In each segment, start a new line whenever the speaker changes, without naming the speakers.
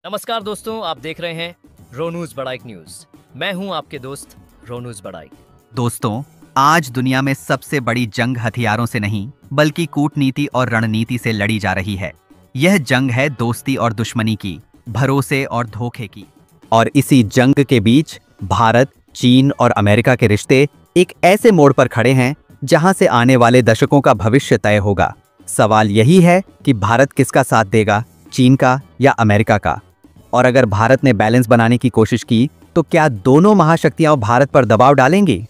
नमस्कार दोस्तों, आप देख रहे हैं रोनूज बड़ाइक न्यूज। मैं हूं आपके दोस्त रोनूज बड़ाइक।
दोस्तों, आज दुनिया में सबसे बड़ी जंग हथियारों से नहीं बल्कि कूटनीति और रणनीति से लड़ी जा रही है। यह जंग है दोस्ती और दुश्मनी की, भरोसे और धोखे की। और इसी जंग के बीच भारत, चीन और अमेरिका के रिश्ते एक ऐसे मोड़ पर खड़े हैं जहां से आने वाले दशकों का भविष्य तय होगा। सवाल यही है कि भारत किसका साथ देगा, चीन का या अमेरिका का? और अगर भारत ने बैलेंस बनाने की कोशिश की तो क्या दोनों महाशक्तियां भारत पर दबाव डालेंगी?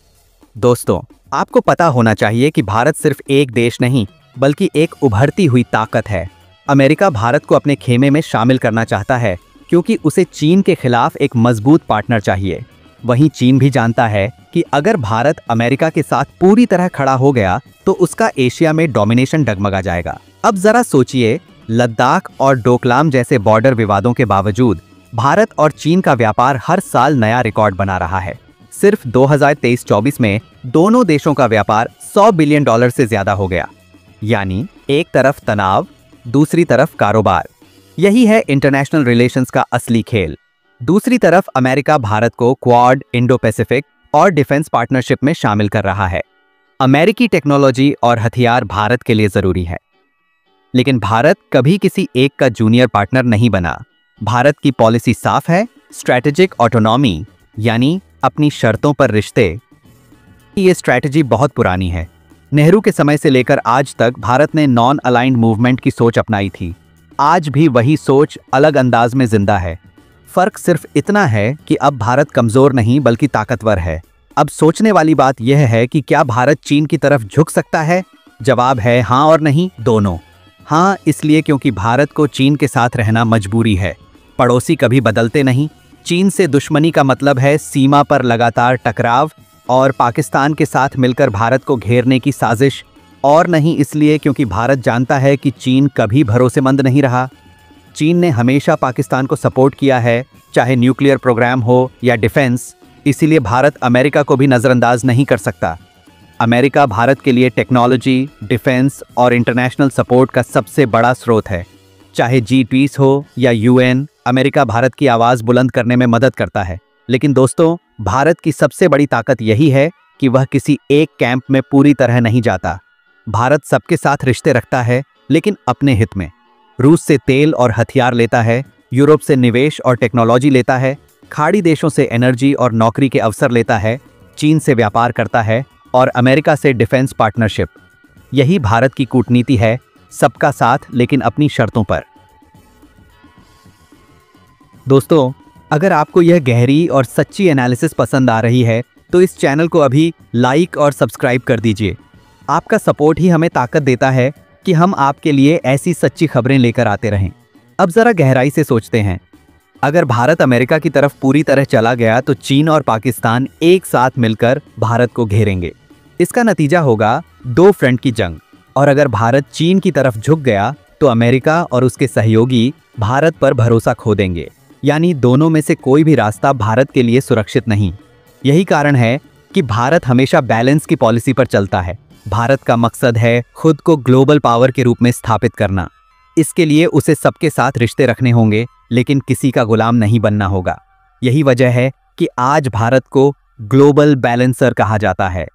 दोस्तों, आपको पता होना चाहिए कि भारत सिर्फ एक देश नहीं बल्कि एक उभरती हुई ताकत है। अमेरिका भारत को अपने खेमे में शामिल करना चाहता है क्योंकि उसे चीन के खिलाफ एक मजबूत पार्टनर चाहिए। वहीं चीन भी जानता है कि अगर भारत अमेरिका के साथ पूरी तरह खड़ा हो गया तो उसका एशिया में डोमिनेशन डगमगा जाएगा। अब जरा सोचिए, लद्दाख और डोकलाम जैसे बॉर्डर विवादों के बावजूद भारत और चीन का व्यापार हर साल नया रिकॉर्ड बना रहा है। सिर्फ 2023-24 में दोनों देशों का व्यापार $100 बिलियन से ज्यादा हो गया। यानी एक तरफ तनाव, दूसरी तरफ कारोबार। यही है इंटरनेशनल रिलेशंस का असली खेल। दूसरी तरफ अमेरिका भारत को क्वाड, इंडो पैसिफिक और डिफेंस पार्टनरशिप में शामिल कर रहा है। अमेरिकी टेक्नोलॉजी और हथियार भारत के लिए जरूरी है, लेकिन भारत कभी किसी एक का जूनियर पार्टनर नहीं बना। भारत की पॉलिसी साफ है, स्ट्रैटेजिक ऑटोनॉमी, यानी अपनी शर्तों पर रिश्ते। ये स्ट्रैटेजी बहुत पुरानी है। नेहरू के समय से लेकर आज तक भारत ने नॉन अलाइंड मूवमेंट की सोच अपनाई थी। आज भी वही सोच अलग अंदाज में जिंदा है। फर्क सिर्फ इतना है कि अब भारत कमजोर नहीं बल्कि ताकतवर है। अब सोचने वाली बात यह है कि क्या भारत चीन की तरफ झुक सकता है? जवाब है हाँ और नहीं, दोनों। हाँ, इसलिए क्योंकि भारत को चीन के साथ रहना मजबूरी है। पड़ोसी कभी बदलते नहीं। चीन से दुश्मनी का मतलब है सीमा पर लगातार टकराव और पाकिस्तान के साथ मिलकर भारत को घेरने की साजिश, और नहीं इसलिए क्योंकि भारत जानता है कि चीन कभी भरोसेमंद नहीं रहा। चीन ने हमेशा पाकिस्तान को सपोर्ट किया है, चाहे न्यूक्लियर प्रोग्राम हो या डिफेंस। इसीलिए भारत अमेरिका को भी नज़रअंदाज नहीं कर सकता। अमेरिका भारत के लिए टेक्नोलॉजी, डिफेंस और इंटरनेशनल सपोर्ट का सबसे बड़ा स्रोत है। चाहे G20 हो या UN, अमेरिका भारत की आवाज़ बुलंद करने में मदद करता है। लेकिन दोस्तों, भारत की सबसे बड़ी ताकत यही है कि वह किसी एक कैंप में पूरी तरह नहीं जाता। भारत सबके साथ रिश्ते रखता है, लेकिन अपने हित में। रूस से तेल और हथियार लेता है, यूरोप से निवेश और टेक्नोलॉजी लेता है, खाड़ी देशों से एनर्जी और नौकरी के अवसर लेता है, चीन से व्यापार करता है और अमेरिका से डिफेंस पार्टनरशिप। यही भारत की कूटनीति है, सबका साथ लेकिन अपनी शर्तों पर। दोस्तों, अगर आपको यह गहरी और सच्ची एनालिसिस पसंद आ रही है तो इस चैनल को अभी लाइक और सब्सक्राइब कर दीजिए। आपका सपोर्ट ही हमें ताकत देता है कि हम आपके लिए ऐसी सच्ची खबरें लेकर आते रहें। अब जरा गहराई से सोचते हैं, अगर भारत अमेरिका की तरफ पूरी तरह चला गया तो चीन और पाकिस्तान एक साथ मिलकर भारत को घेरेंगे। इसका नतीजा होगा दो फ्रंट की जंग। और अगर भारत चीन की तरफ झुक गया तो अमेरिका और उसके सहयोगी भारत पर भरोसा खो देंगे। यानी दोनों में से कोई भी रास्ता भारत के लिए सुरक्षित नहीं। यही कारण है कि भारत हमेशा बैलेंस की पॉलिसी पर चलता है। भारत का मकसद है खुद को ग्लोबल पावर के रूप में स्थापित करना। इसके लिए उसे सबके साथ रिश्ते रखने होंगे, लेकिन किसी का गुलाम नहीं बनना होगा। यही वजह है कि आज भारत को ग्लोबल बैलेंसर कहा जाता है।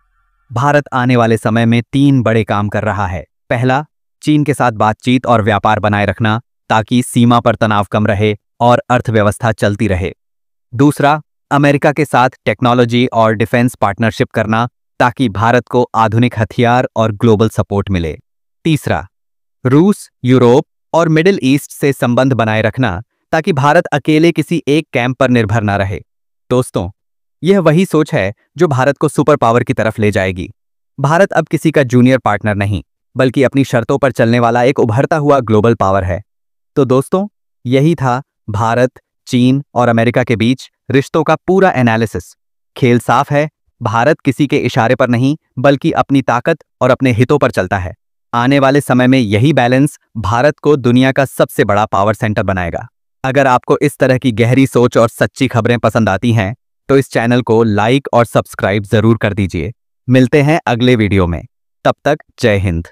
भारत आने वाले समय में 3 बड़े काम कर रहा है। पहला, चीन के साथ बातचीत और व्यापार बनाए रखना ताकि सीमा पर तनाव कम रहे और अर्थव्यवस्था चलती रहे। दूसरा, अमेरिका के साथ टेक्नोलॉजी और डिफेंस पार्टनरशिप करना ताकि भारत को आधुनिक हथियार और ग्लोबल सपोर्ट मिले। तीसरा, रूस, यूरोप और मिडिल ईस्ट से संबंध बनाए रखना ताकि भारत अकेले किसी एक कैंप पर निर्भर न रहे। दोस्तों, यह वही सोच है जो भारत को सुपर पावर की तरफ ले जाएगी। भारत अब किसी का जूनियर पार्टनर नहीं बल्कि अपनी शर्तों पर चलने वाला एक उभरता हुआ ग्लोबल पावर है। तो दोस्तों, यही था भारत, चीन और अमेरिका के बीच रिश्तों का पूरा एनालिसिस। खेल साफ है, भारत किसी के इशारे पर नहीं बल्कि अपनी ताकत और अपने हितों पर चलता है। आने वाले समय में यही बैलेंस भारत को दुनिया का सबसे बड़ा पावर सेंटर बनाएगा। अगर आपको इस तरह की गहरी सोच और सच्ची खबरें पसंद आती हैं तो इस चैनल को लाइक और सब्सक्राइब जरूर कर दीजिए। मिलते हैं अगले वीडियो में। तब तक जय हिंद।